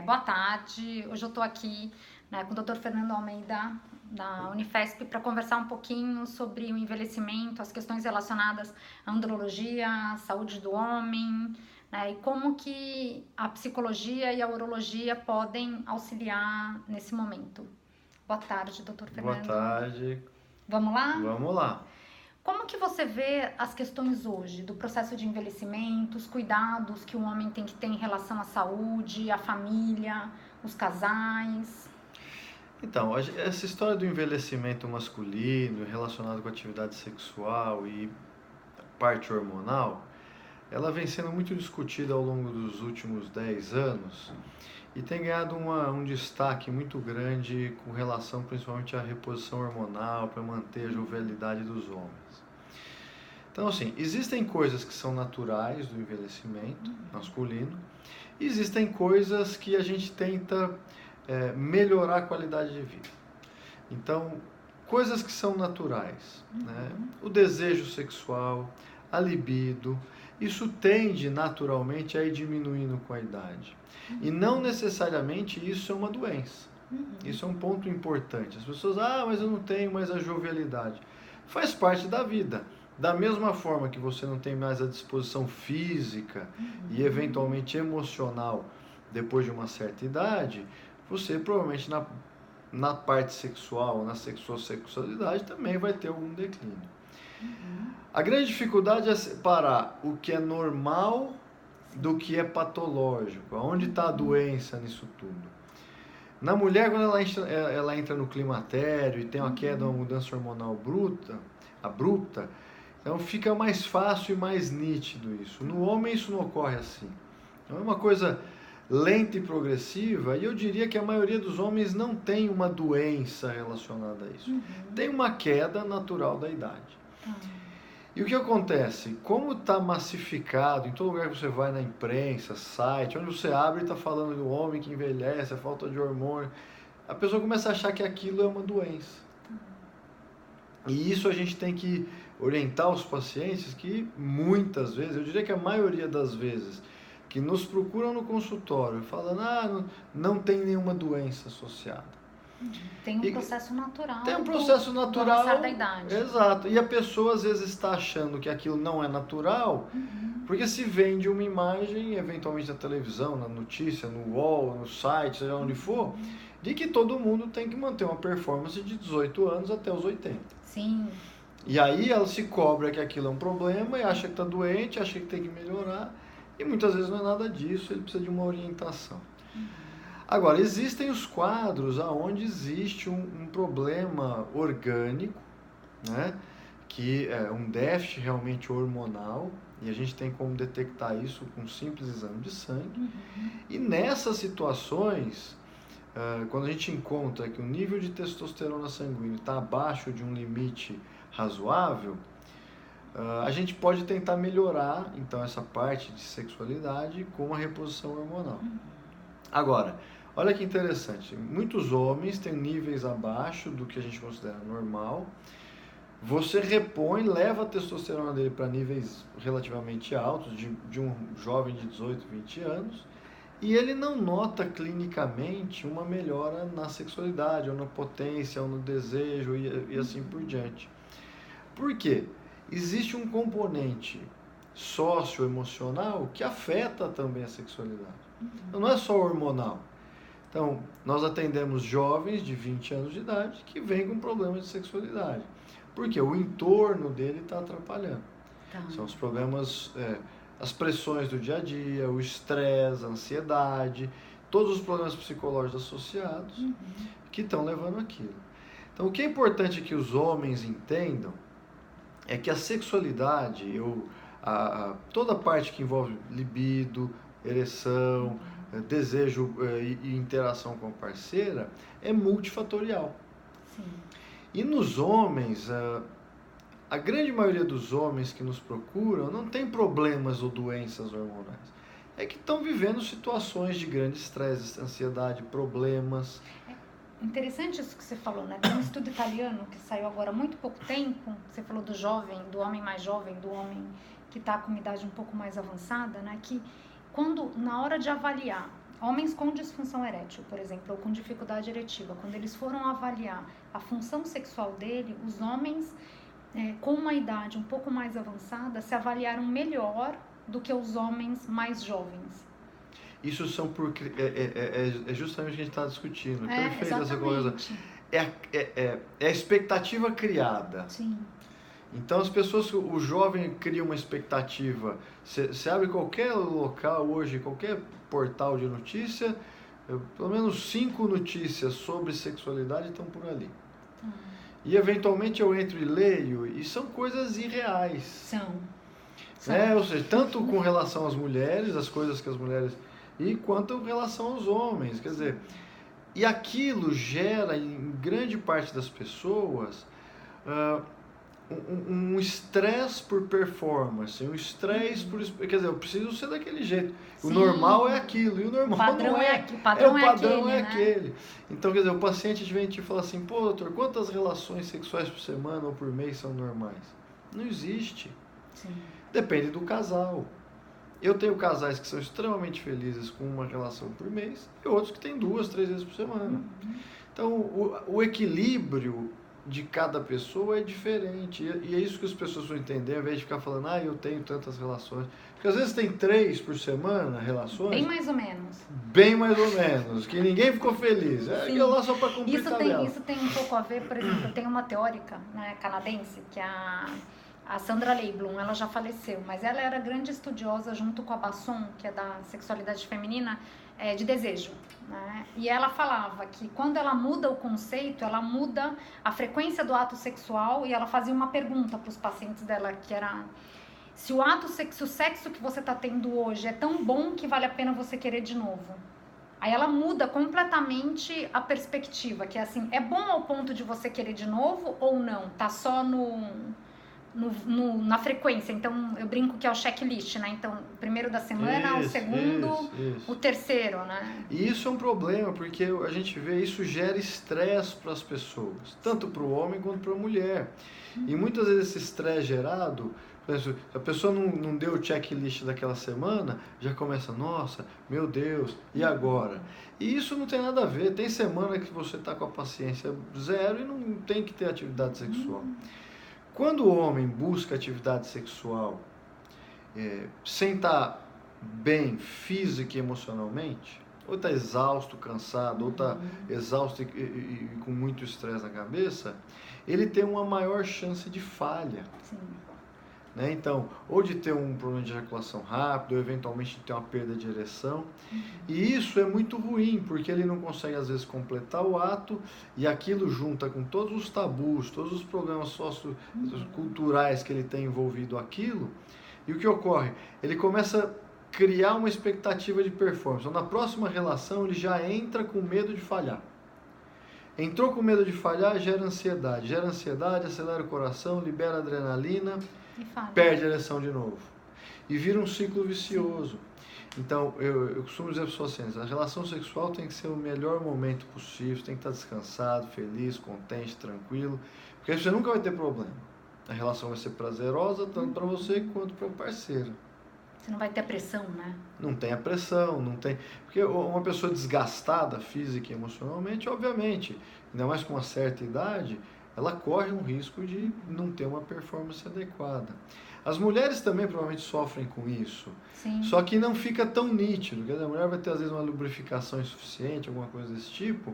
Boa tarde, hoje eu estou aqui, né, com o Dr. Fernando Almeida, da Unifesp, para conversar um pouquinho sobre o envelhecimento, as questões relacionadas à andrologia, à saúde do homem, né, e como que a psicologia e a urologia podem auxiliar nesse momento. Boa tarde, Dr. Boa Fernando. tarde. Vamos lá? Vamos lá. Como que você vê as questões hoje do processo de envelhecimento, os cuidados que o homem tem que ter em relação à saúde, à família, os casais? Então, essa história do envelhecimento masculino relacionado com a atividade sexual e parte hormonal, ela vem sendo muito discutida ao longo dos últimos 10 anos e tem ganhado um destaque muito grande com relação principalmente à reposição hormonal para manter a jovialidade dos homens. Então, assim, existem coisas que são naturais do envelhecimento masculino e existem coisas que a gente tenta melhorar a qualidade de vida. Então, coisas que são naturais, né? O desejo sexual, a libido, isso tende naturalmente a ir diminuindo com a idade. E não necessariamente isso é uma doença. Isso é um ponto importante. As pessoas, mas eu não tenho mais a jovialidade. Faz parte da vida. Da mesma forma que você não tem mais a disposição física e eventualmente emocional depois de uma certa idade, você provavelmente na parte sexual, na sexualidade também vai ter algum declínio. A grande dificuldade é separar o que é normal do que é patológico. Onde está a doença nisso tudo? Na mulher, quando ela entra no climatério e tem uma queda, uma mudança hormonal abrupta, então fica mais fácil e mais nítido isso. No homem isso não ocorre assim. Então é uma coisa lenta e progressiva, e eu diria que a maioria dos homens não tem uma doença relacionada a isso. Tem uma queda natural da idade. E o que acontece? Como está massificado, em todo lugar que você vai na imprensa, site, onde você abre está falando do homem que envelhece, a falta de hormônio, a pessoa começa a achar que aquilo é uma doença. E isso a gente tem que orientar os pacientes que muitas vezes, eu diria que a maioria das vezes, que nos procuram no consultório falando, não tem nenhuma doença associada. Tem um processo natural. Tem um processo natural. Do avançar da idade. Exato. E a pessoa às vezes está achando que aquilo não é natural, porque se vende uma imagem, eventualmente na televisão, na notícia, no UOL, no site, seja onde for, de que todo mundo tem que manter uma performance de 18 anos até os 80. Sim. E aí ela se cobra que aquilo é um problema e acha que está doente, acha que tem que melhorar. E muitas vezes não é nada disso, ele precisa de uma orientação. Agora, existem os quadros onde existe um problema orgânico, né, que é um déficit realmente hormonal, e a gente tem como detectar isso com um simples exame de sangue. E nessas situações, quando a gente encontra que o nível de testosterona sanguínea está abaixo de um limite razoável, a gente pode tentar melhorar então essa parte de sexualidade com a reposição hormonal. Agora, olha que interessante, muitos homens têm níveis abaixo do que a gente considera normal. Você repõe, leva a testosterona dele para níveis relativamente altos, de um jovem de 18, 20 anos, e ele não nota clinicamente uma melhora na sexualidade, ou na potência, ou no desejo, e assim por diante. Por quê? Existe um componente socioemocional que afeta também a sexualidade. Então, não é só hormonal. Então, nós atendemos jovens de 20 anos de idade que vêm com problemas de sexualidade. Porque o entorno dele está atrapalhando. São os problemas, as pressões do dia a dia, o estresse, a ansiedade, todos os problemas psicológicos associados que estão levando aquilo. Então, o que é importante que os homens entendam é que a sexualidade, toda a parte que envolve libido, ereção, desejo e interação com a parceira é multifatorial. Sim. E nos homens, a grande maioria dos homens que nos procuram não tem problemas ou doenças hormonais. É que estão vivendo situações de grande estresse, ansiedade, problemas. Interessante isso que você falou, né? Tem um estudo italiano que saiu agora há muito pouco tempo. Você falou do jovem, do homem mais jovem, do homem que está com uma idade um pouco mais avançada, né? Que quando, na hora de avaliar Homens com disfunção erétil, por exemplo, ou com dificuldade eretiva, quando eles foram avaliar a função sexual dele, os homens com uma idade um pouco mais avançada se avaliaram melhor do que os homens mais jovens. Isso são é justamente o que a gente está discutindo. Perfeito essa coisa. Exatamente. É a expectativa criada. Sim. Então as pessoas, o jovem cria uma expectativa. Você abre qualquer local hoje, qualquer portal de notícia, pelo menos 5 notícias sobre sexualidade estão por ali. E eventualmente eu entro e leio, e são coisas irreais. São. Ou seja, tanto com relação às mulheres, as coisas que as mulheres... e quanto em relação aos homens. Quer dizer, e aquilo gera em grande parte das pessoas um estresse por performance, um estresse por... Quer dizer, eu preciso ser daquele jeito. Sim. O normal é aquilo, e o normal padrão não é. O padrão é aquele. Então, quer dizer, o paciente vem te falar assim, pô, doutor, quantas relações sexuais por semana ou por mês são normais? Não existe. Sim. Depende do casal. Eu tenho casais que são extremamente felizes com uma relação por mês e outros que têm 2, 3 vezes por semana. Então, o equilíbrio de cada pessoa é diferente. E é isso que as pessoas vão entender, ao invés de ficar falando, eu tenho tantas relações. Porque às vezes tem 3 por semana relações. Bem mais ou menos. Bem mais ou menos. Que ninguém ficou feliz. Aquilo lá só para cumprir tabela. Isso tem um pouco a ver, por exemplo, eu tenho uma teórica, né, canadense, que é a Sandra Leiblum. Ela já faleceu, mas ela era grande estudiosa junto com a Basson, que é da sexualidade feminina, de desejo, né? E ela falava que quando ela muda o conceito, ela muda a frequência do ato sexual, e ela fazia uma pergunta para os pacientes dela, que era se o sexo que você está tendo hoje é tão bom que vale a pena você querer de novo. Aí ela muda completamente a perspectiva, que é assim, é bom ao ponto de você querer de novo ou não? Tá só na frequência. Então eu brinco que é o checklist, né? Então o primeiro da semana, o segundo, o terceiro, né? E isso é um problema, porque a gente vê isso gera estresse para as pessoas, tanto para o homem quanto para a mulher. E muitas vezes esse estresse gerado, por exemplo, a pessoa não deu o checklist daquela semana, já começa, nossa, meu Deus, e agora? E isso não tem nada a ver. Tem semana que você está com a paciência 0 e não tem que ter atividade sexual. Quando o homem busca atividade sexual sem estar bem física e emocionalmente, ou está exausto, cansado, ou está exausto e com muito estresse na cabeça, ele tem uma maior chance de falha. Sim. Né? Então, ou de ter um problema de ejaculação rápido, ou eventualmente de ter uma perda de ereção. E isso é muito ruim, porque ele não consegue às vezes completar o ato, e aquilo junta com todos os tabus, todos os problemas socioculturais que ele tem envolvido aquilo. E o que ocorre? Ele começa a criar uma expectativa de performance. Então, na próxima relação, ele já entra com medo de falhar. Entrou com medo de falhar, gera ansiedade, acelera o coração, libera adrenalina, perde a ereção de novo. E vira um ciclo vicioso. Então, eu costumo dizer para os pacientes, a relação sexual tem que ser o melhor momento possível, tem que estar descansado, feliz, contente, tranquilo, porque aí você nunca vai ter problema. A relação vai ser prazerosa, tanto para você quanto para o parceiro. Você não vai ter pressão, né? Não tem a pressão, não tem... Porque uma pessoa desgastada física e emocionalmente, obviamente, ainda mais com uma certa idade, ela corre um risco de não ter uma performance adequada. As mulheres também provavelmente sofrem com isso. Sim. Só que não fica tão nítido. Quer dizer, a mulher vai ter às vezes uma lubrificação insuficiente, alguma coisa desse tipo,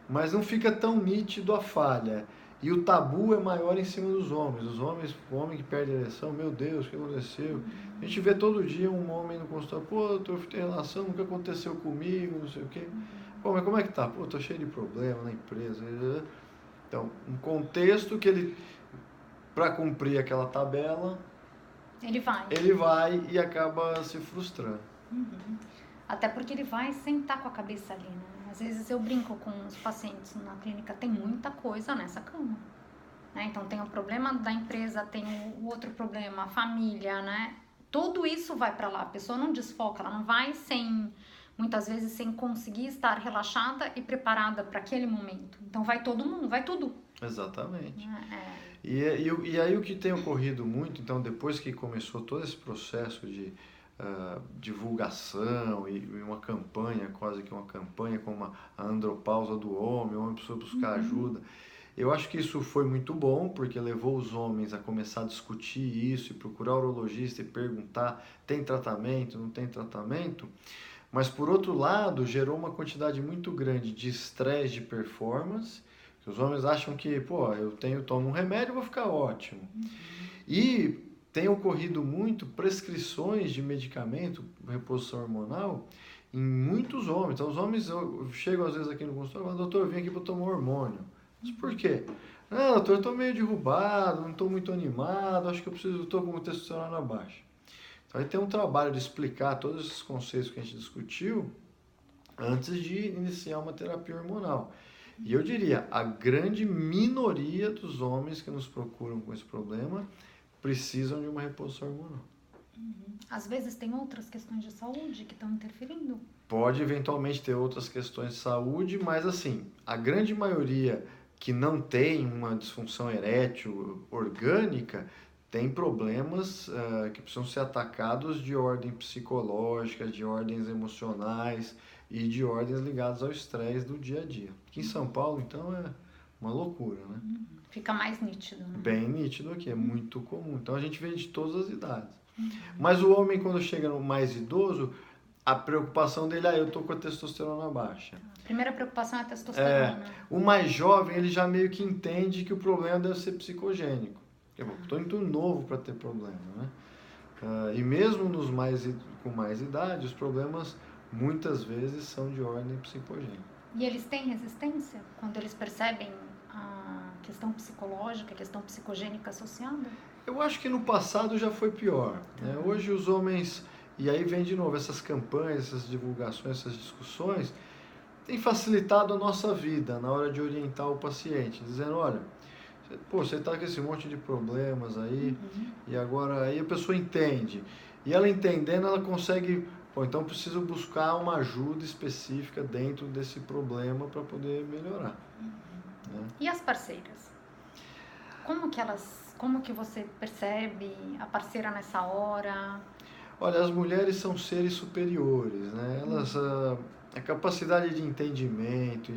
mas não fica tão nítido a falha. E o tabu é maior em cima dos homens. O homem que perde a ereção, meu Deus, o que aconteceu? A gente vê todo dia um homem no consultório, pô, eu tenho relação, nunca aconteceu comigo, não sei o quê. Pô, mas como é que tá? Pô, tô cheio de problema na empresa. Então, um contexto que ele, para cumprir aquela tabela, ele vai e acaba se frustrando. Até porque ele vai sentar com a cabeça ali, né? Às vezes eu brinco com os pacientes na clínica, tem muita coisa nessa cama, né? Então tem o problema da empresa, tem o outro problema, a família, né? Tudo isso vai para lá, a pessoa não desfoca, ela não vai muitas vezes sem conseguir estar relaxada e preparada para aquele momento. Então vai todo mundo, vai tudo. Exatamente. E aí o que tem ocorrido muito, então depois que começou todo esse processo de divulgação e uma campanha, quase que uma campanha como a andropausa do homem, o homem precisa buscar ajuda. Eu acho que isso foi muito bom, porque levou os homens a começar a discutir isso e procurar urologista e perguntar, tem tratamento, não tem tratamento? Mas, por outro lado, gerou uma quantidade muito grande de estresse de performance, que os homens acham que, pô, tomo um remédio e vou ficar ótimo. E tem ocorrido muito prescrições de medicamento, reposição hormonal, em muitos homens. Então, os homens chegam às vezes aqui no consultório e falam, doutor, eu vim aqui para tomar hormônio. Mas por quê? Ah, doutor, eu estou meio derrubado, não estou muito animado, acho que eu estou com testosterona baixa. Então, aí tem um trabalho de explicar todos esses conceitos que a gente discutiu antes de iniciar uma terapia hormonal. E eu diria, a grande minoria dos homens que nos procuram com esse problema precisam de uma reposição hormonal. Às vezes tem outras questões de saúde que estão interferindo? Pode eventualmente ter outras questões de saúde, mas assim, a grande maioria que não tem uma disfunção erétil orgânica tem problemas que precisam ser atacados de ordem psicológica, de ordens emocionais e de ordens ligadas ao estresse do dia a dia. Aqui em São Paulo, então, é uma loucura, né? Fica mais nítido, né? Bem nítido aqui, é muito comum. Então, a gente vê de todas as idades. Mas o homem, quando chega no mais idoso, a preocupação dele, eu tô com a testosterona baixa. A primeira preocupação é a testosterona. O mais jovem, ele já meio que entende que o problema deve ser psicogênico. Estou muito novo para ter problema, né? E mesmo com mais idade, os problemas muitas vezes são de ordem psicogênica. E eles têm resistência quando eles percebem a questão psicológica, a questão psicogênica associada? Eu acho que no passado já foi pior, né? Hoje os homens, e aí vem de novo essas campanhas, essas divulgações, essas discussões, tem facilitado a nossa vida na hora de orientar o paciente, dizendo, olha, você está com esse monte de problemas aí, e agora aí a pessoa entende. E ela entendendo, ela consegue, então preciso buscar uma ajuda específica dentro desse problema para poder melhorar. Né? E as parceiras? Como que você percebe a parceira nessa hora? Olha, as mulheres são seres superiores, né? Elas, a capacidade de entendimento,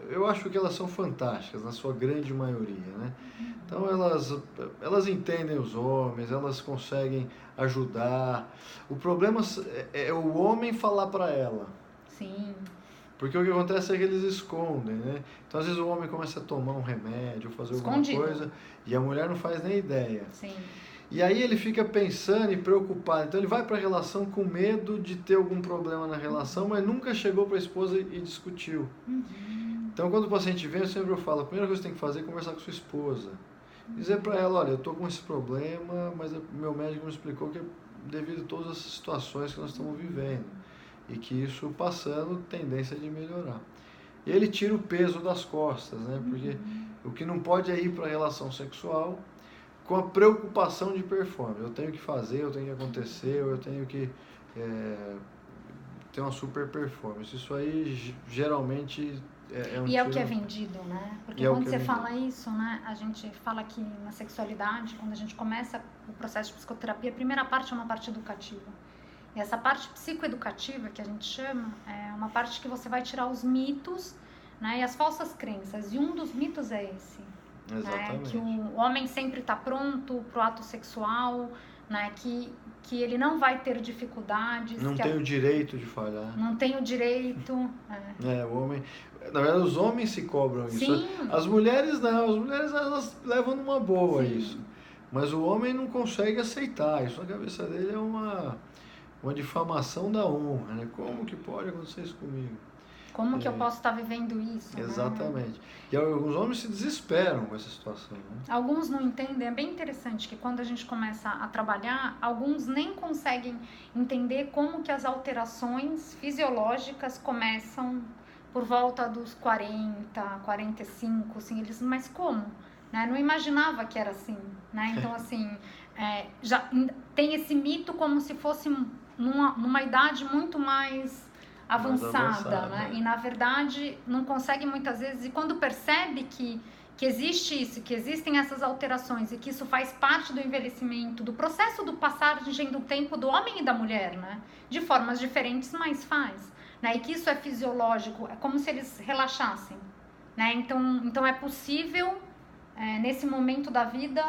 eu acho que elas são fantásticas, na sua grande maioria, né? Então elas entendem os homens, elas conseguem ajudar. O problema é o homem falar para ela. Sim. Porque o que acontece é que eles escondem, né? Então às vezes o homem começa a tomar um remédio, fazer alguma coisa, e a mulher não faz nem ideia. Sim. E aí ele fica pensando e preocupado. Então ele vai para a relação com medo de ter algum problema na relação, mas nunca chegou para a esposa e discutiu. Então quando o paciente vem, eu sempre falo, a primeira coisa que você tem que fazer é conversar com sua esposa. Dizer para ela, olha, eu estou com esse problema, mas meu médico me explicou que é devido a todas essas situações que nós estamos vivendo. E que isso passando, tendência de melhorar. E ele tira o peso das costas, né? Porque o que não pode é ir para a relação sexual com a preocupação de performance. Eu tenho que fazer, eu tenho que acontecer, eu tenho que ter uma super performance. Isso aí geralmente é um E é o que é vendido, né? Porque quando você fala isso, né? A gente fala que na sexualidade, quando a gente começa o processo de psicoterapia, a primeira parte é uma parte educativa. E essa parte psicoeducativa, que a gente chama, é uma parte que você vai tirar os mitos, né, e as falsas crenças. E um dos mitos é esse. Exatamente. Que o homem sempre está pronto para o ato sexual, né, que ele não vai ter dificuldades. Não tem o direito de falhar. Não tem o direito. O homem... Na verdade, os homens se cobram isso. Sim. As mulheres não. As mulheres elas levam numa boa isso. Mas o homem não consegue aceitar. Isso na cabeça dele é uma difamação da honra, né? Como que pode acontecer isso comigo? Como que eu posso estar vivendo isso? Exatamente. Né? E alguns homens se desesperam com essa situação. Né? Alguns não entendem. É bem interessante que quando a gente começa a trabalhar, alguns nem conseguem entender como que as alterações fisiológicas começam por volta dos 40, 45, assim, eles, mas como? Né? Não imaginava que era assim, né? Então, assim, já tem esse mito como se fosse numa idade muito mais avançada, né? E na verdade não consegue muitas vezes, e quando percebe que que existe isso, que existem essas alterações e que isso faz parte do envelhecimento, do processo do passagem do tempo do homem e da mulher, né? De formas diferentes, mas faz, né? E que isso é fisiológico, é como se eles relaxassem, né? Então é possível, nesse momento da vida,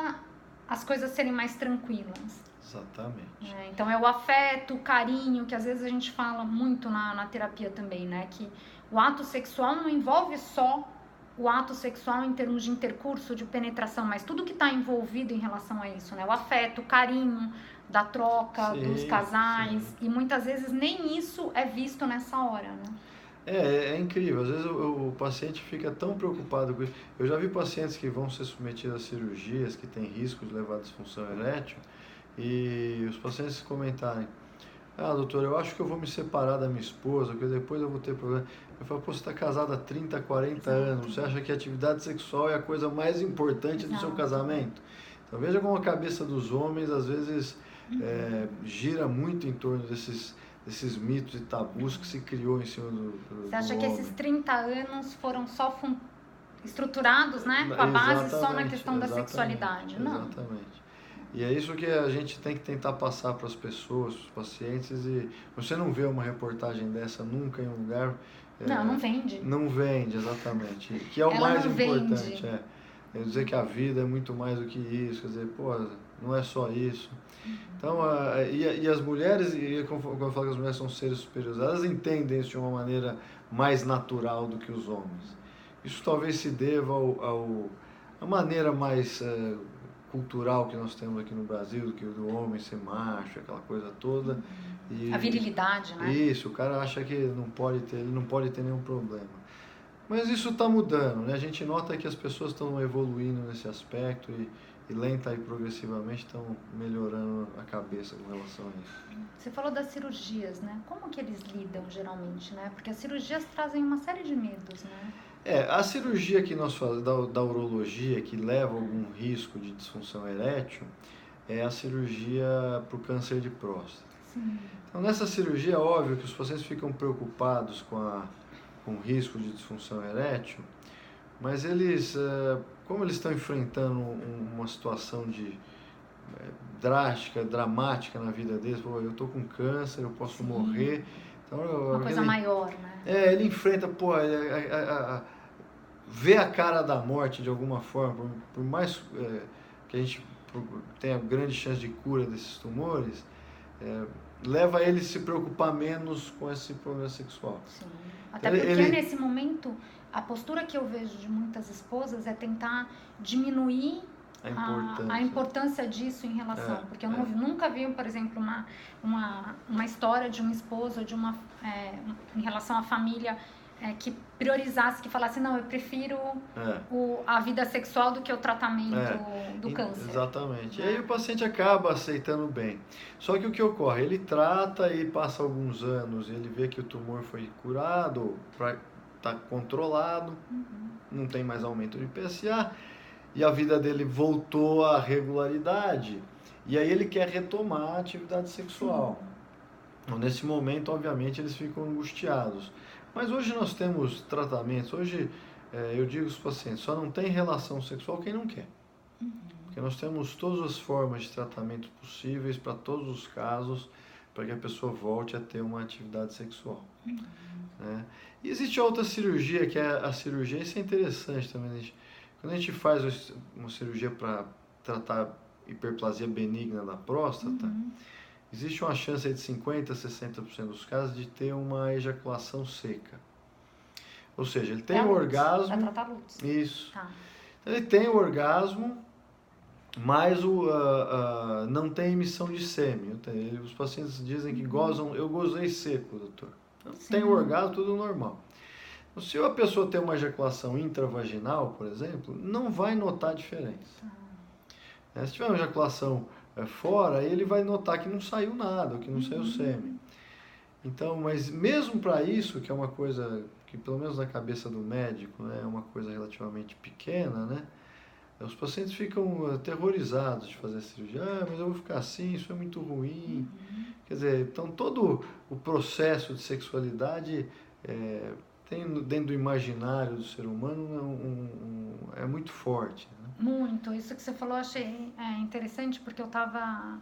as coisas serem mais tranquilas. Exatamente. Então é o afeto, o carinho, que às vezes a gente fala muito na terapia também, né? Que o ato sexual não envolve só o ato sexual em termos de intercurso, de penetração, mas tudo que está envolvido em relação a isso, né? O afeto, o carinho da troca, dos casais, sim. E muitas vezes nem isso é visto nessa hora, né? É incrível, às vezes o paciente fica tão preocupado com isso. Eu já vi pacientes que vão ser submetidos a cirurgias, que têm risco de levar a disfunção erétil, e os pacientes comentarem: ah, doutor, eu acho que eu vou me separar da minha esposa, porque depois eu vou ter problema. Eu falo: pô, você está casado há 30, 40 anos, você acha que a atividade sexual é a coisa mais importante do seu casamento? Então veja como a cabeça dos homens, às vezes, gira muito em torno desses mitos e tabus que se criou em cima do Você acha que homem. esses 30 anos foram só estruturados, né, com a base só na questão da sexualidade? Não. Exatamente. E é isso que a gente tem que tentar passar para as pessoas, para os pacientes. E você não vê uma reportagem dessa nunca em um lugar. Não vende. Não vende, exatamente. Que é o mais importante. É dizer que a vida é muito mais do que isso. Quer dizer, pô, não é só isso. Então, e as mulheres, e quando eu falo que as mulheres são seres superiores, elas entendem isso de uma maneira mais natural do que os homens. Isso talvez se deva à maneira mais cultural que nós temos aqui no Brasil, do que o do homem ser macho, aquela coisa toda. A virilidade, né? Isso, o cara acha que ele não pode ter nenhum problema. Mas isso está mudando, né? A gente nota que as pessoas estão evoluindo nesse aspecto e lenta e progressivamente estão melhorando a cabeça com relação a isso. Você falou das cirurgias, né? Como que eles lidam geralmente, né? Porque as cirurgias trazem uma série de medos, né? A cirurgia que nós falamos, da urologia, que leva algum risco de disfunção erétil, é a cirurgia para o câncer de próstata. Sim. Então, nessa cirurgia, é óbvio que os pacientes ficam preocupados com o risco de disfunção erétil, mas eles, como eles estão enfrentando uma situação drástica, dramática na vida deles, pô, eu estou com câncer, eu posso morrer. Então, uma coisa maior, né? Ele enfrenta, pô, vê a cara da morte de alguma forma, por mais que a gente tenha grande chance de cura desses tumores, leva ele a se preocupar menos com esse problema sexual. Sim. Até porque nesse momento, a postura que eu vejo de muitas esposas é tentar diminuir a importância disso em relação, porque eu nunca vi, por exemplo, uma história de um esposo, em relação à família, que priorizasse, que falasse: não, eu prefiro a vida sexual do que o tratamento do câncer. Exatamente. E aí o paciente acaba aceitando bem. Só que o que ocorre? Ele trata e passa alguns anos, ele vê que o tumor foi curado, está controlado, não tem mais aumento de PSA, e a vida dele voltou à regularidade. E aí ele quer retomar a atividade sexual. Então, nesse momento, obviamente, eles ficam angustiados. Mas hoje nós temos tratamentos, hoje eu digo aos pacientes, só não tem relação sexual quem não quer. Porque nós temos todas as formas de tratamento possíveis para todos os casos, para que a pessoa volte a ter uma atividade sexual. Né? E existe outra cirurgia, que é a cirurgia, isso é interessante também. Quando a gente faz uma cirurgia para tratar hiperplasia benigna da próstata, existe uma chance de 50% a 60% dos casos de ter uma ejaculação seca. Ou seja, ele tem um orgasmo... Vai tratar lutos. Isso. Tá. Então, ele tem o orgasmo, mas não tem emissão de sêmen. Os pacientes dizem que gozam... Eu gozei seco, doutor. Então, tem o orgasmo, tudo normal. Então, se a pessoa tem uma ejaculação intravaginal, por exemplo, não vai notar diferença. Se tiver uma ejaculação fora, ele vai notar que não saiu nada, que não saiu sêmen. Então, mas mesmo para isso, que é uma coisa que pelo menos na cabeça do médico, né, é uma coisa relativamente pequena, né, os pacientes ficam aterrorizados de fazer a cirurgia. Mas eu vou ficar assim, isso é muito ruim. Quer dizer, então todo o processo de sexualidade tem dentro do imaginário do ser humano é muito forte, né? Muito. Isso que você falou eu achei interessante, porque eu estava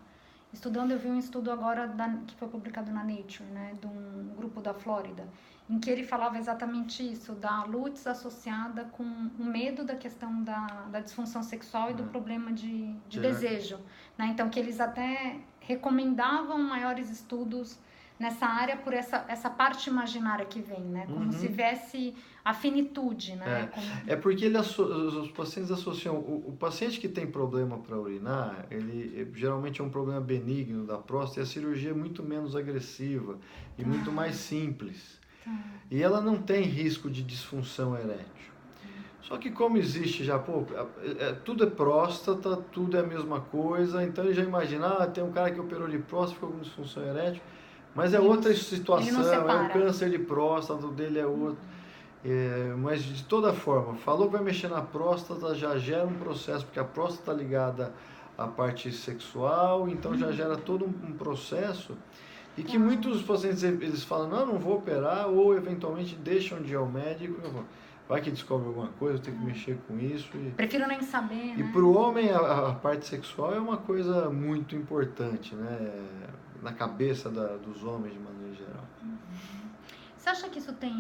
estudando, eu vi um estudo agora que foi publicado na Nature, né, de um grupo da Flórida, em que ele falava exatamente isso, da LUTs associada com o medo da questão da disfunção sexual e do problema de desejo, né? Então, que eles até recomendavam maiores estudos nessa área por essa parte imaginária que vem, né? Como se viesse a finitude, né? É porque os pacientes associam... O paciente que tem problema para urinar, ele geralmente é um problema benigno da próstata e a cirurgia é muito menos agressiva e muito mais simples. E ela não tem risco de disfunção erétil. Só que como existe já, tudo é próstata, tudo é a mesma coisa, então ele já imagina, tem um cara que operou de próstata, ficou com disfunção erétil, mas é outra situação, é o câncer de próstata, o dele é outro. Mas de toda forma, falou que vai mexer na próstata, já gera um processo, porque a próstata está ligada à parte sexual, então já gera todo um processo. E que muitos pacientes, eles falam, não vou operar, ou eventualmente deixam de ir ao médico, vai que descobre alguma coisa, eu tenho que mexer com isso. Prefiro nem saber, E para o homem, a parte sexual é uma coisa muito importante, né? Na cabeça dos homens, de maneira geral. Você acha que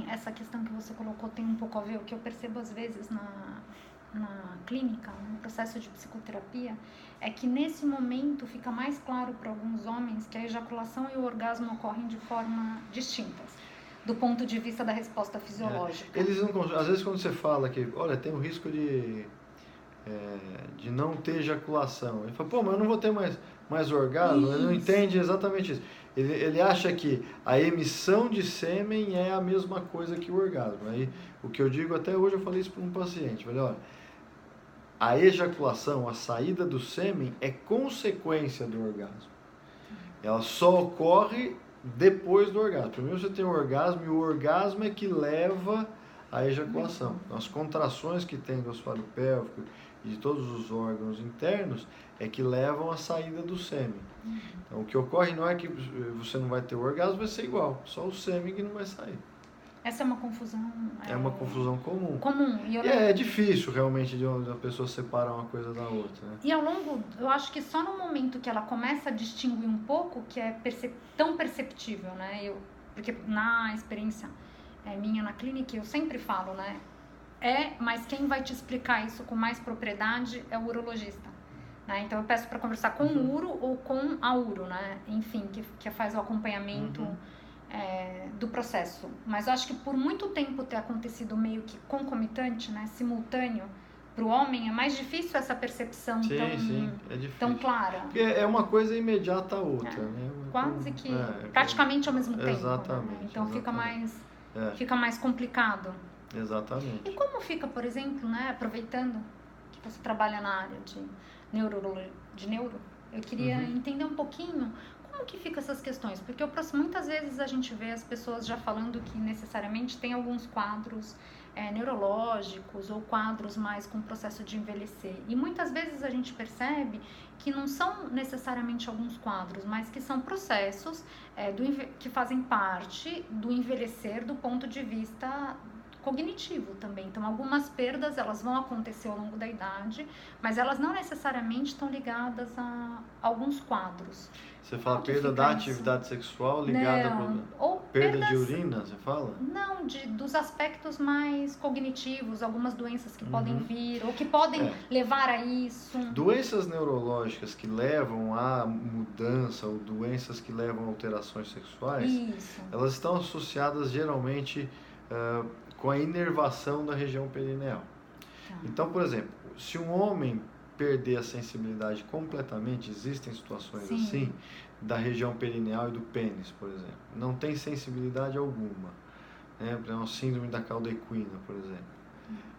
essa questão que você colocou tem um pouco a ver, o que eu percebo às vezes na clínica, no processo de psicoterapia, é que nesse momento fica mais claro para alguns homens que a ejaculação e o orgasmo ocorrem de forma distintas, do ponto de vista da resposta fisiológica. Eles não, às vezes quando você fala que, olha, tem o risco de não ter ejaculação, ele fala, mas eu não vou ter mais orgasmo, ele não entende exatamente isso. Ele acha que a emissão de sêmen é a mesma coisa que o orgasmo. Aí, o que eu digo até hoje, eu falei isso para um paciente, falei, olha, a ejaculação, a saída do sêmen é consequência do orgasmo. Ela só ocorre depois do orgasmo. Primeiro você tem o orgasmo e o orgasmo é que leva à ejaculação. Então, as contrações que tem do assoalho pélvico e de todos os órgãos internos é que levam à saída do sêmen. Então, o que ocorre não é que você não vai ter o orgasmo, vai ser igual, só o sêmen que não vai sair. Essa é uma confusão... É uma confusão comum. E é difícil, realmente, de a pessoa separar uma coisa da outra. Né? E ao longo, eu acho que só no momento que ela começa a distinguir um pouco, que é tão perceptível, né? Porque na experiência minha na clínica, eu sempre falo, né? Mas quem vai te explicar isso com mais propriedade é o urologista. Né? Então eu peço para conversar com o uro ou com a uro, né? Enfim, que faz o acompanhamento do processo. Mas eu acho que por muito tempo ter acontecido meio que concomitante, né? Simultâneo, para o homem é mais difícil essa percepção tão clara. Porque é uma coisa imediata a outra. Né? Quase que praticamente ao mesmo tempo. Exatamente. Né? Então exatamente. Fica mais complicado. Exatamente. E como fica, por exemplo, né, aproveitando que você trabalha na área de neuro, eu queria entender um pouquinho como que ficam essas questões, porque muitas vezes a gente vê as pessoas já falando que necessariamente tem alguns quadros neurológicos ou quadros mais com processo de envelhecer, e muitas vezes a gente percebe que não são necessariamente alguns quadros, mas que são processos que fazem parte do envelhecer do ponto de vista cognitivo também. Então, algumas perdas, elas vão acontecer ao longo da idade, mas elas não necessariamente estão ligadas a alguns quadros. Você fala perda da atividade sexual ligada a perda de urina, você fala? Não, dos aspectos mais cognitivos, algumas doenças que podem vir, ou que podem levar a isso. Doenças neurológicas que levam à mudança, ou doenças que levam a alterações sexuais, elas estão associadas geralmente com a inervação da região perineal. Então, por exemplo, se um homem perder a sensibilidade completamente, existem situações assim, da região perineal e do pênis, por exemplo. Não tem sensibilidade alguma. Né? Por exemplo, a síndrome da cauda equina, por exemplo.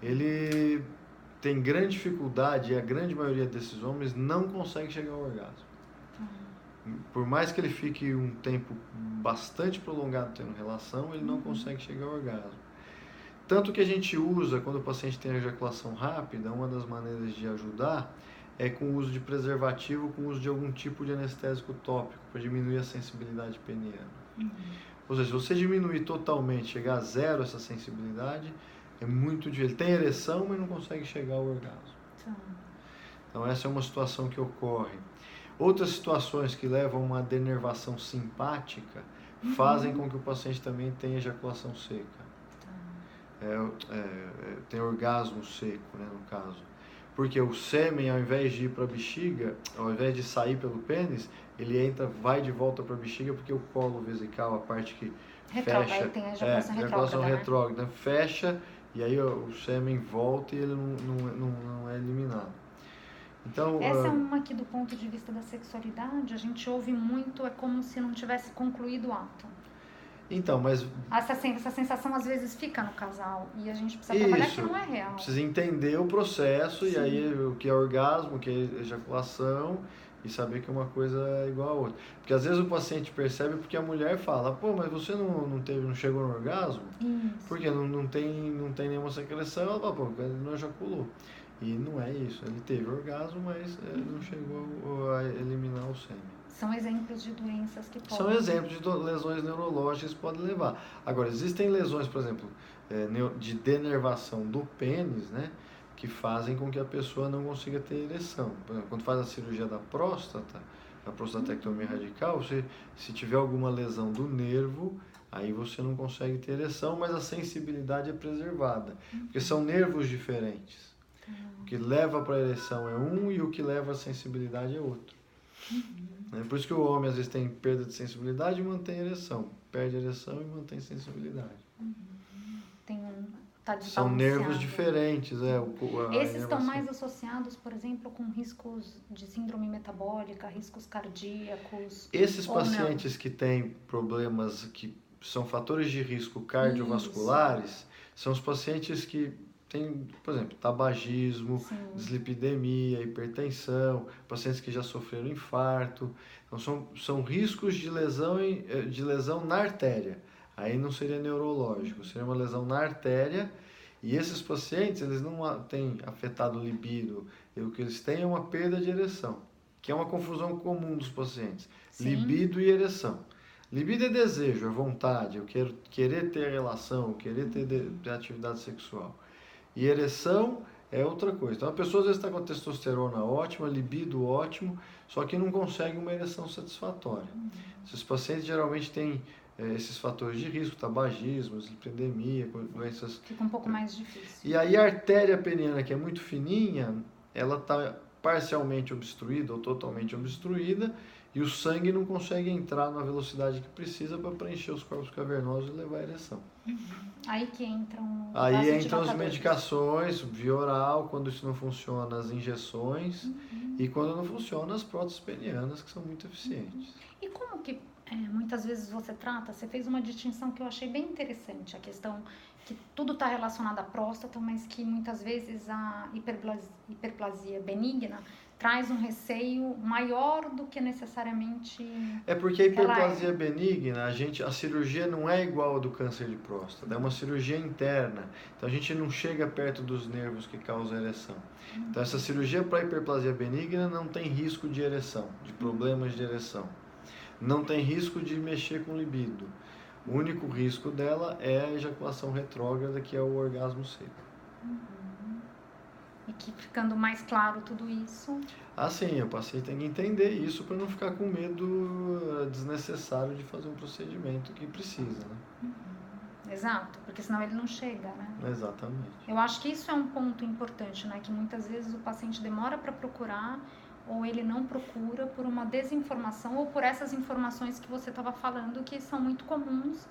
Ele tem grande dificuldade, e a grande maioria desses homens não consegue chegar ao orgasmo. Por mais que ele fique um tempo bastante prolongado tendo relação, ele não consegue chegar ao orgasmo. Tanto que a gente usa, quando o paciente tem ejaculação rápida, uma das maneiras de ajudar é com o uso de preservativo, com o uso de algum tipo de anestésico tópico, para diminuir a sensibilidade peniana. Ou seja, se você diminuir totalmente, chegar a zero essa sensibilidade, é muito difícil. Ele tem ereção, mas não consegue chegar ao orgasmo. Tá. Então essa é uma situação que ocorre. Outras situações que levam a uma denervação simpática fazem com que o paciente também tenha ejaculação seca. Tem orgasmo seco, né, no caso. Porque o sêmen, ao invés de ir para a bexiga, ao invés de sair pelo pênis, ele vai de volta para a bexiga, porque o colo vesical, a parte que fecha, Tem a ejaculação retrógrada, fecha, e aí o sêmen volta e ele não é eliminado. Então, essa é uma que, do ponto de vista da sexualidade, a gente ouve muito, é como se não tivesse concluído o ato. Então, mas... Essa sensação às vezes fica no casal e a gente precisa trabalhar que não é real. Precisa entender o processo. Sim. E aí o que é orgasmo, o que é ejaculação, e saber que uma coisa é igual a outra. Porque às vezes o paciente percebe porque a mulher fala, pô, mas você não chegou no orgasmo? Isso. Porque não tem nenhuma secreção. Ela fala, pô, ele não ejaculou. E não é isso, ele teve orgasmo, mas não chegou a eliminar o sêmen. São exemplos de doenças que podem... São exemplos de lesões neurológicas que podem levar. Agora, existem lesões, por exemplo, de denervação do pênis, né, que fazem com que a pessoa não consiga ter ereção. Por exemplo, quando faz a cirurgia da próstata, a prostatectomia radical, se tiver alguma lesão do nervo, aí você não consegue ter ereção, mas a sensibilidade é preservada. Porque são nervos diferentes. O que leva para a ereção é um e o que leva à sensibilidade é outro. Por isso que o homem às vezes tem perda de sensibilidade e mantém ereção. Perde a ereção e mantém sensibilidade. São nervos diferentes. Esses estão mais associados, por exemplo, com riscos de síndrome metabólica, riscos cardíacos? Esses pacientes que têm problemas que são fatores de risco cardiovasculares, são os pacientes que tem, por exemplo, tabagismo, dislipidemia, hipertensão, pacientes que já sofreram infarto. Então, são riscos de lesão na artéria. Aí não seria neurológico, seria uma lesão na artéria. E esses pacientes, eles não têm afetado o libido. O que eles têm é uma perda de ereção, que é uma confusão comum dos pacientes. Sim. Libido e ereção. Libido é desejo, é vontade, eu querer ter relação, querer ter atividade sexual. E ereção é outra coisa. Então a pessoa às vezes está com a testosterona ótima, libido ótimo, só que não consegue uma ereção satisfatória. Esses pacientes geralmente têm esses fatores de risco, tabagismo, dislipidemia, doenças... Fica um pouco mais difícil. E aí a artéria peniana, que é muito fininha, ela está parcialmente obstruída ou totalmente obstruída, e o sangue não consegue entrar na velocidade que precisa para preencher os corpos cavernosos e levar a ereção. Aí que entram as medicações, via oral, quando isso não funciona, as injeções, e quando não funciona, as próteses penianas, que são muito eficientes. E como que muitas vezes você fez uma distinção que eu achei bem interessante, a questão que tudo está relacionado à próstata, mas que muitas vezes a hiperplasia benigna traz um receio maior do que necessariamente... É porque a hiperplasia benigna, a cirurgia não é igual a do câncer de próstata, é uma cirurgia interna. Então a gente não chega perto dos nervos que causam ereção. Então essa cirurgia para hiperplasia benigna não tem risco de ereção, de problemas de ereção. Não tem risco de mexer com libido. O único risco dela é a ejaculação retrógrada, que é o orgasmo seco. E que ficando mais claro tudo isso... Sim, o paciente tem que entender isso para não ficar com medo desnecessário de fazer um procedimento que precisa, né? Exato, porque senão ele não chega, né? Exatamente. Eu acho que isso é um ponto importante, né? Que muitas vezes o paciente demora para procurar ou ele não procura por uma desinformação ou por essas informações que você estava falando que são muito comuns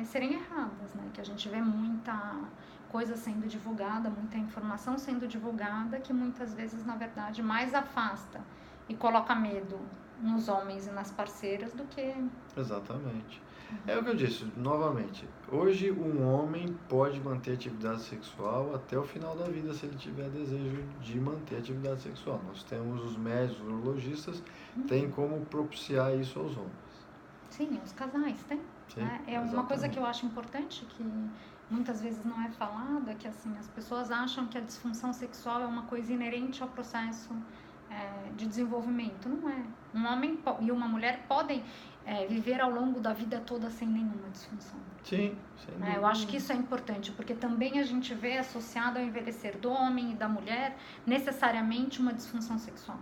serem erradas, né? Que a gente vê muita coisa sendo divulgada, muita informação sendo divulgada que muitas vezes, na verdade, mais afasta e coloca medo nos homens e nas parceiras do que... Exatamente. É o que eu disse, novamente, hoje um homem pode manter atividade sexual até o final da vida se ele tiver desejo de manter atividade sexual. Nós temos os médicos, os urologistas, tem como propiciar isso aos homens. Sim, os casais têm. Sim, é uma coisa que eu acho importante, que muitas vezes não é falada, que assim, as pessoas acham que a disfunção sexual é uma coisa inerente ao processo de desenvolvimento. Não é. Um homem e uma mulher podem viver ao longo da vida toda sem nenhuma disfunção. Sim, sem dúvida. Eu acho que isso é importante, porque também a gente vê associado ao envelhecer do homem e da mulher necessariamente uma disfunção sexual.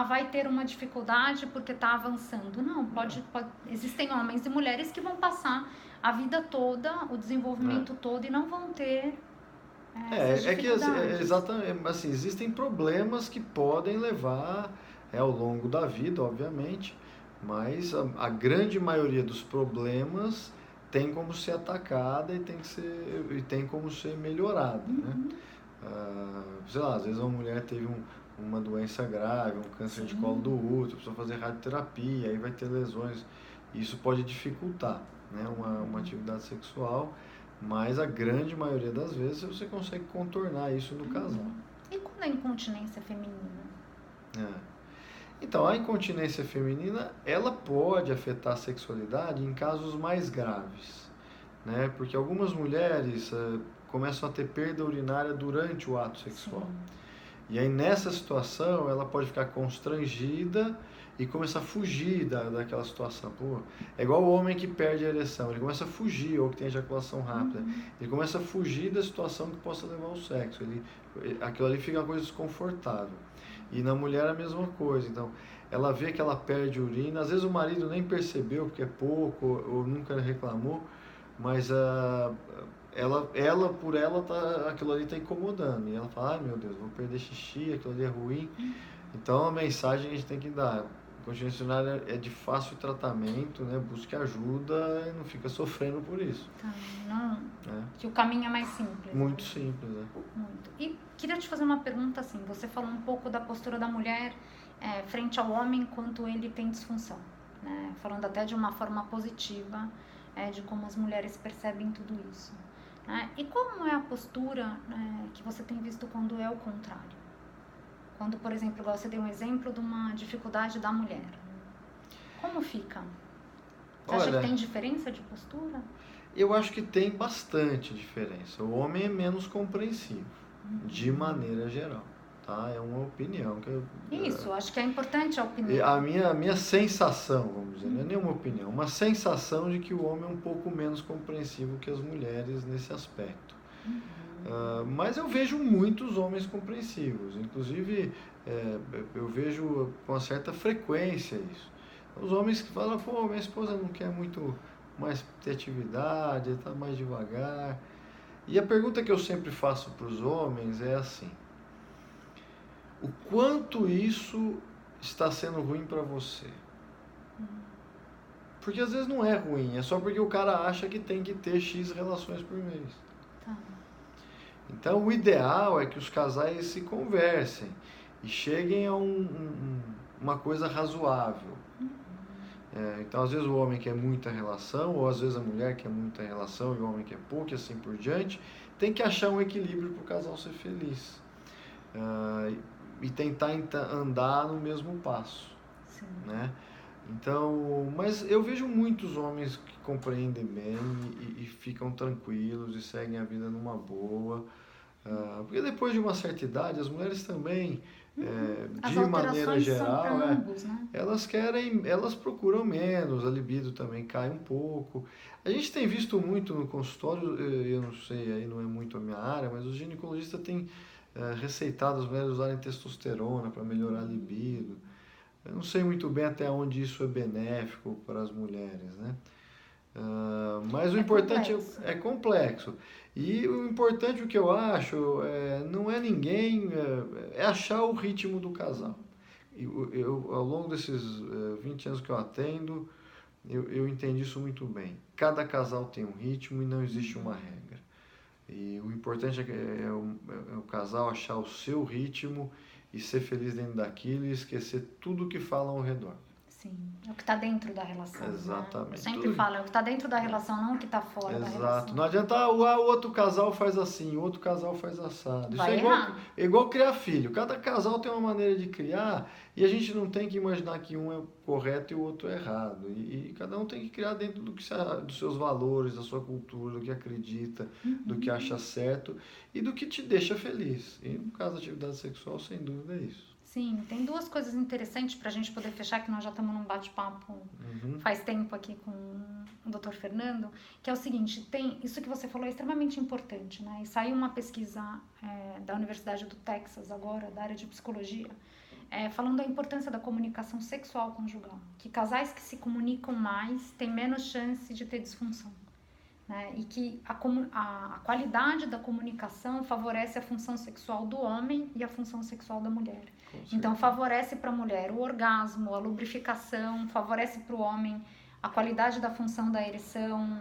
Vai ter uma dificuldade porque está avançando. Não, pode, existem homens e mulheres que vão passar a vida toda, o desenvolvimento todo, e não vão ter essas dificuldades. Exatamente, assim, existem problemas que podem levar ao longo da vida, obviamente, mas a grande maioria dos problemas tem como ser atacada e tem como ser melhorada, né? Sei lá, às vezes uma mulher teve uma doença grave, um câncer de colo do útero, precisa fazer radioterapia, aí vai ter lesões, isso pode dificultar, né, uma atividade sexual, mas a grande maioria das vezes você consegue contornar isso no casal. E quando a incontinência feminina? Então, a incontinência feminina, ela pode afetar a sexualidade em casos mais graves, né? Porque algumas mulheres começam a ter perda urinária durante o ato sexual. Sim. E aí, nessa situação, ela pode ficar constrangida e começar a fugir daquela situação. Pô, é igual o homem que perde a ereção, ele começa a fugir, ou que tem ejaculação rápida. Ele começa a fugir da situação que possa levar ao sexo. Aquilo ali fica uma coisa desconfortável. E na mulher a mesma coisa. Então, ela vê que ela perde urina, às vezes o marido nem percebeu, porque é pouco, ou nunca reclamou, mas aquilo ali está incomodando. E ela fala, meu Deus, vou perder xixi, aquilo ali é ruim. Então, a mensagem que a gente tem que dar: continência urinária é de fácil tratamento, né? Busque ajuda e não fica sofrendo por isso. Que o caminho é mais simples. Muito simples, né? Muito. E queria te fazer uma pergunta assim, você falou um pouco da postura da mulher frente ao homem enquanto ele tem disfunção, né? Falando até de uma forma positiva de como as mulheres percebem tudo isso. E como é a postura que você tem visto quando é o contrário? Quando, por exemplo, você deu um exemplo de uma dificuldade da mulher. Como fica? Você acha que tem diferença de postura? Eu acho que tem bastante diferença. O homem é menos compreensivo, de maneira geral. Tá? É uma opinião que Isso, acho que é importante a opinião. A minha sensação, vamos dizer, não é nenhuma opinião, uma sensação de que o homem é um pouco menos compreensivo que as mulheres nesse aspecto. Mas eu vejo muitos homens compreensivos, inclusive eu vejo com uma certa frequência isso. Os homens que falam, pô, minha esposa não quer muito mais ter atividade, está mais devagar. E a pergunta que eu sempre faço para os homens é assim: o quanto isso está sendo ruim para você? Porque às vezes não é ruim, é só porque o cara acha que tem que ter X relações por mês. Tá. Então o ideal é que os casais se conversem e cheguem a uma coisa razoável. Então às vezes o homem quer muita relação, ou às vezes a mulher quer muita relação e o homem quer pouco, e assim por diante. Tem que achar um equilíbrio para o casal ser feliz. E tentar andar no mesmo passo. Sim. Né? Então, mas eu vejo muitos homens que compreendem bem e ficam tranquilos e seguem a vida numa boa. Porque depois de uma certa idade, as mulheres também, de maneira geral, são para ambos, né? elas procuram menos, a libido também cai um pouco. A gente tem visto muito no consultório, eu não sei, aí não é muito a minha área, mas os ginecologistas têm receitado as mulheres usarem testosterona para melhorar a libido. Eu não sei muito bem até onde isso é benéfico para as mulheres, né? Mas o importante é complexo. E o importante, o que eu acho, não é ninguém, é achar o ritmo do casal. Ao longo desses 20 anos que eu atendo, eu entendi isso muito bem. Cada casal tem um ritmo e não existe uma regra. E o importante é o casal achar o seu ritmo e ser feliz dentro daquilo e esquecer tudo o que falam ao redor. Sim, é o que está dentro da relação. Exatamente. Né? Eu sempre falo, é o que está dentro da relação, não o que está fora da relação. Exato. Não adianta, o outro casal faz assim, o outro casal faz assado. Isso é igual criar filho. Cada casal tem uma maneira de criar e a gente não tem que imaginar que um é correto e o outro é errado. E cada um tem que criar dentro dos seus valores, da sua cultura, do que acredita, do que acha certo e do que te deixa feliz. E no caso da atividade sexual, sem dúvida é isso. Sim, tem duas coisas interessantes para a gente poder fechar, que nós já estamos num bate-papo faz tempo aqui com o Dr. Fernando, que é o seguinte, tem isso que você falou é extremamente importante, né? E saiu uma pesquisa da Universidade do Texas agora, da área de psicologia, falando da importância da comunicação sexual conjugal, que casais que se comunicam mais têm menos chance de ter disfunção. Né? E que a qualidade da comunicação favorece a função sexual do homem e a função sexual da mulher. Então, favorece para a mulher o orgasmo, a lubrificação, favorece para o homem a qualidade da função da ereção,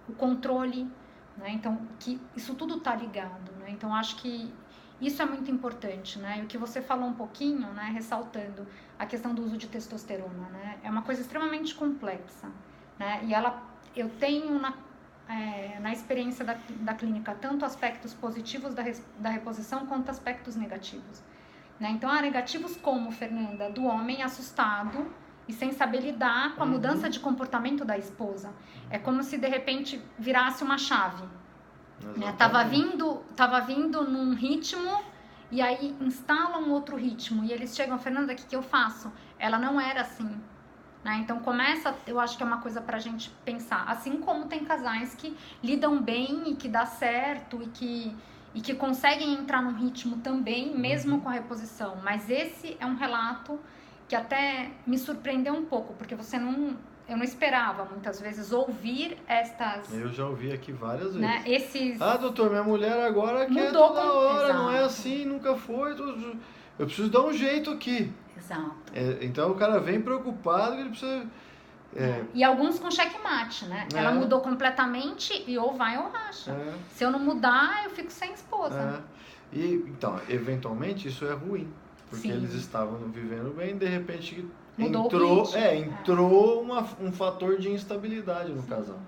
o controle. Né? Então, que isso tudo está ligado. Né? Então, acho que isso é muito importante. Né? E o que você falou um pouquinho, né? Ressaltando a questão do uso de testosterona, né? É uma coisa extremamente complexa. Né? E eu tenho na experiência da clínica tanto aspectos positivos da reposição quanto aspectos negativos. Né? Então, há negativos como, Fernanda, do homem assustado e sem saber lidar com a mudança de comportamento da esposa. É como se, de repente, virasse uma chave. Né? Tava vindo num ritmo e aí instala um outro ritmo. E eles chegam, Fernanda, o que eu faço? Ela não era assim. Né? Então eu acho que é uma coisa pra gente pensar, assim como tem casais que lidam bem e que dá certo e que conseguem entrar num ritmo também, mesmo com a reposição, mas esse é um relato que até me surpreendeu um pouco, porque eu não esperava muitas vezes ouvir estas... Eu já ouvi aqui várias vezes. Né? Doutor, minha mulher agora quer mudou toda hora, exato. Não é assim, nunca foi, eu preciso dar um jeito aqui. Exato. Então o cara vem preocupado que ele precisa... E alguns com checkmate, né? Ela mudou completamente e ou vai ou racha. Se eu não mudar, eu fico sem esposa. Então, eventualmente isso é ruim, porque eles estavam vivendo bem e de repente entrou um fator de instabilidade no casal.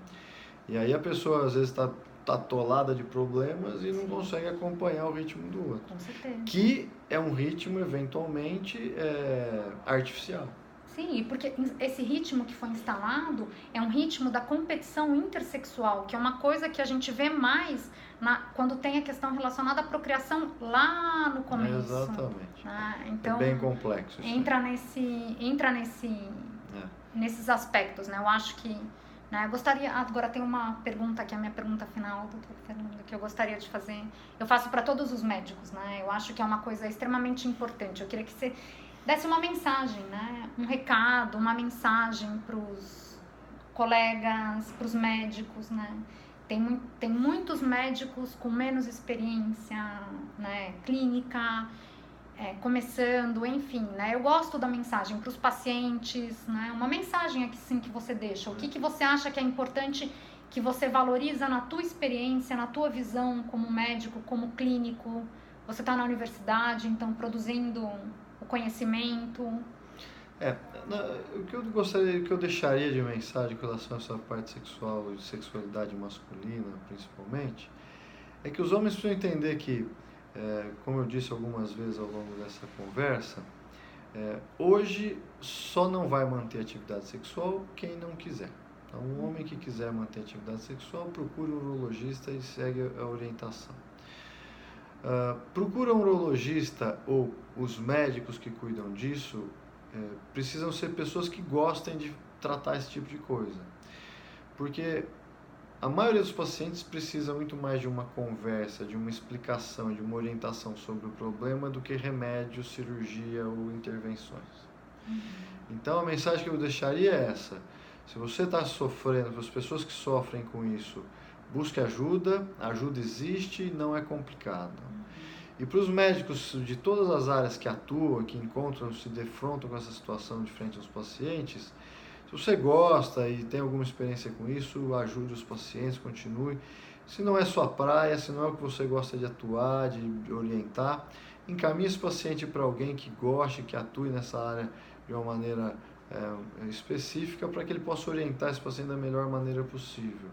E aí a pessoa às vezes está atolada de problemas e não consegue acompanhar o ritmo do outro. Com certeza. Que é um ritmo eventualmente artificial. Sim, porque esse ritmo que foi instalado é um ritmo da competição intersexual, que é uma coisa que a gente vê mais quando tem a questão relacionada à procriação lá no começo. Exatamente. Então, é bem complexo isso. Nesses aspectos, né? Eu acho que... Né, eu gostaria... Agora tem uma pergunta, que é a minha pergunta final, doutor Fernando, que eu gostaria de fazer. Eu faço para todos os médicos, né? Eu acho que é uma coisa extremamente importante. Eu queria que você desse uma mensagem, né? Um recado, uma mensagem para os colegas, para os médicos, né? Tem muitos médicos com menos experiência, né? Clínica, começando, enfim, né? Eu gosto da mensagem para os pacientes, né? Uma mensagem aqui sim que você deixa. O que você acha que é importante, que você valoriza na tua experiência, na tua visão como médico, como clínico? Você está na universidade, então produzindo o conhecimento. O que eu deixaria de mensagem com relação a essa parte sexual e sexualidade masculina, principalmente, é que os homens precisam entender que, como eu disse algumas vezes ao longo dessa conversa, hoje só não vai manter atividade sexual quem não quiser. Então, um homem que quiser manter atividade sexual, procura um urologista e segue a orientação. Procura um urologista ou os médicos que cuidam disso precisam ser pessoas que gostem de tratar esse tipo de coisa. Porque a maioria dos pacientes precisa muito mais de uma conversa, de uma explicação, de uma orientação sobre o problema do que remédio, cirurgia ou intervenções. Então a mensagem que eu deixaria é essa: se você está sofrendo, as pessoas que sofrem com isso, busque ajuda, a ajuda existe e não é complicado. E para os médicos de todas as áreas que atuam, que encontram, se defrontam com essa situação de frente aos pacientes, se você gosta e tem alguma experiência com isso, ajude os pacientes, continue. Se não é sua praia, se não é o que você gosta de atuar, de orientar, encaminhe esse paciente para alguém que goste, que atue nessa área de uma maneira específica, para que ele possa orientar esse paciente da melhor maneira possível.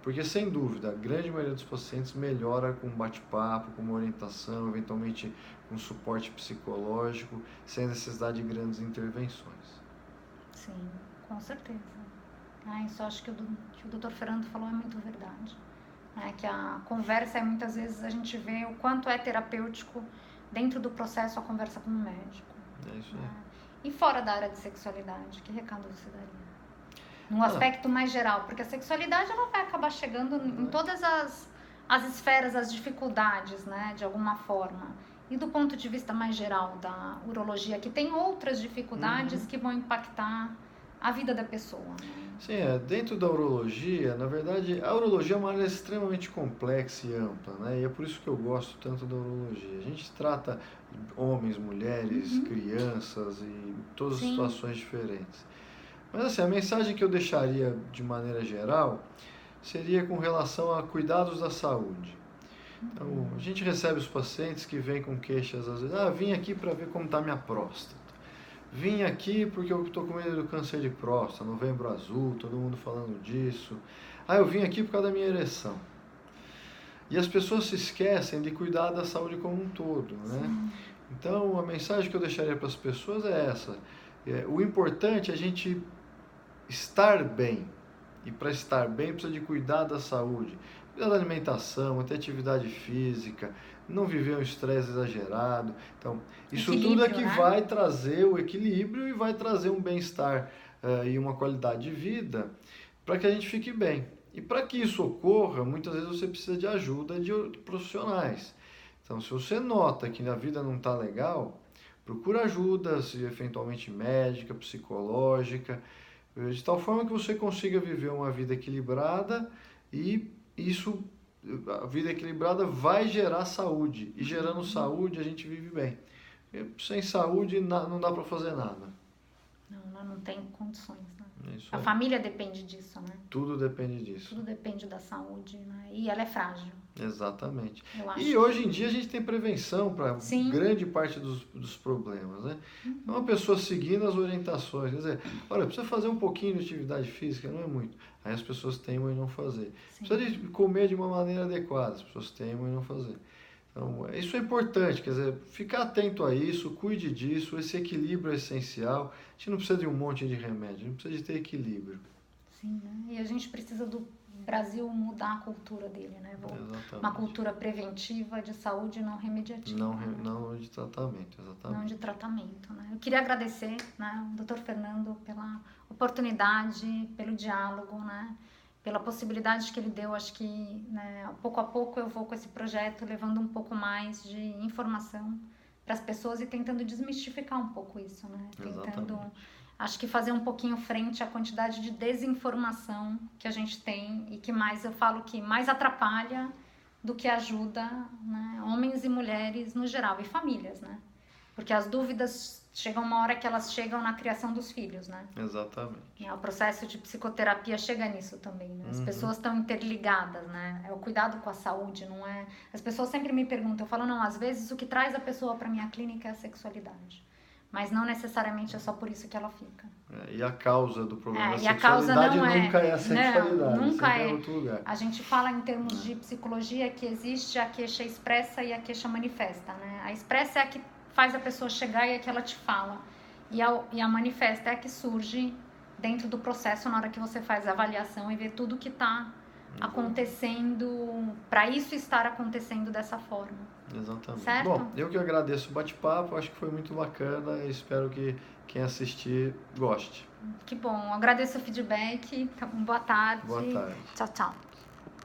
Porque, sem dúvida, a grande maioria dos pacientes melhora com bate-papo, com uma orientação, eventualmente com suporte psicológico, sem necessidade de grandes intervenções. Sim, com certeza. Isso acho que o Dr. Fernando falou é muito verdade. Que a conversa, muitas vezes, a gente vê o quanto é terapêutico dentro do processo, a conversa com o médico. É isso aí. Né? E fora da área de sexualidade, que recado você daria? Num aspecto mais geral, porque a sexualidade ela vai acabar chegando em todas as esferas, as dificuldades, né, de alguma forma. E do ponto de vista mais geral da urologia, que tem outras dificuldades que vão impactar a vida da pessoa. Né? Sim, dentro da urologia, na verdade, a urologia é uma área extremamente complexa e ampla, né? E é por isso que eu gosto tanto da urologia. A gente trata homens, mulheres, crianças e todas as situações diferentes. Mas assim, a mensagem que eu deixaria de maneira geral seria com relação a cuidados da saúde. Então, a gente recebe os pacientes que vêm com queixas, às vezes, vim aqui para ver como está minha próstata. Vim aqui porque eu estou com medo do câncer de próstata, novembro azul, todo mundo falando disso. Eu vim aqui por causa da minha ereção. E as pessoas se esquecem de cuidar da saúde como um todo, né? Então, a mensagem que eu deixaria para as pessoas é essa. O importante é a gente estar bem. E para estar bem, precisa de cuidar da saúde. Cuidar da alimentação, ter atividade física, não viver um estresse exagerado. Então, isso tudo é que vai trazer o equilíbrio e vai trazer um bem-estar e uma qualidade de vida para que a gente fique bem. E para que isso ocorra, muitas vezes você precisa de ajuda de profissionais. Então, se você nota que a vida não está legal, procura ajuda, se eventualmente médica, psicológica, de tal forma que você consiga viver uma vida equilibrada e a vida equilibrada vai gerar saúde. E gerando saúde, a gente vive bem. E sem saúde, não dá para fazer nada. Não tem condições, né? Isso a família depende disso, né? Tudo depende disso. Tudo depende da saúde, né? E ela é frágil. Exatamente. E hoje em dia a gente tem prevenção para grande parte dos problemas, né? É uma pessoa seguindo as orientações, quer dizer, olha, precisa fazer um pouquinho de atividade física, não é muito. Aí as pessoas teimam em não fazer. Precisa de comer de uma maneira adequada, as pessoas teimam em não fazer. Então, isso é importante, quer dizer, ficar atento a isso, cuide disso, esse equilíbrio é essencial. A gente não precisa de um monte de remédio, a gente precisa de ter equilíbrio. Sim, né? E a gente precisa do Brasil mudar a cultura dele, né? Uma cultura preventiva de saúde, não remediativa. Não de tratamento, exatamente. Não de tratamento, né? Eu queria agradecer, né, o Dr. Fernando pela oportunidade, pelo diálogo, né? Pela possibilidade que ele deu. Acho que, né, pouco a pouco eu vou com esse projeto levando um pouco mais de informação para as pessoas e tentando desmistificar um pouco isso, né? Tentando, acho que fazer um pouquinho frente à quantidade de desinformação que a gente tem e que eu falo que mais atrapalha do que ajuda, né? Homens e mulheres no geral e famílias, né? Porque as dúvidas chegam uma hora que elas chegam na criação dos filhos, né? Exatamente. O processo de psicoterapia chega nisso também, né? As pessoas estão interligadas, né? É o cuidado com a saúde, não é... As pessoas sempre me perguntam, eu falo, não, às vezes o que traz a pessoa para minha clínica é a sexualidade. Mas não necessariamente é só por isso que ela fica. E a causa do problema da sexualidade nunca é a sexualidade, não, nunca é outro lugar. A gente fala em termos de psicologia que existe a queixa expressa e a queixa manifesta, né? A expressa é a que faz a pessoa chegar e é que ela te fala. E a manifesta é a que surge dentro do processo na hora que você faz a avaliação e vê tudo que está acontecendo, para isso estar acontecendo dessa forma. Exatamente. Certo? Bom, eu que agradeço o bate-papo, acho que foi muito bacana e espero que quem assistir goste. Que bom, agradeço o feedback, boa tarde. Boa tarde. Tchau, tchau.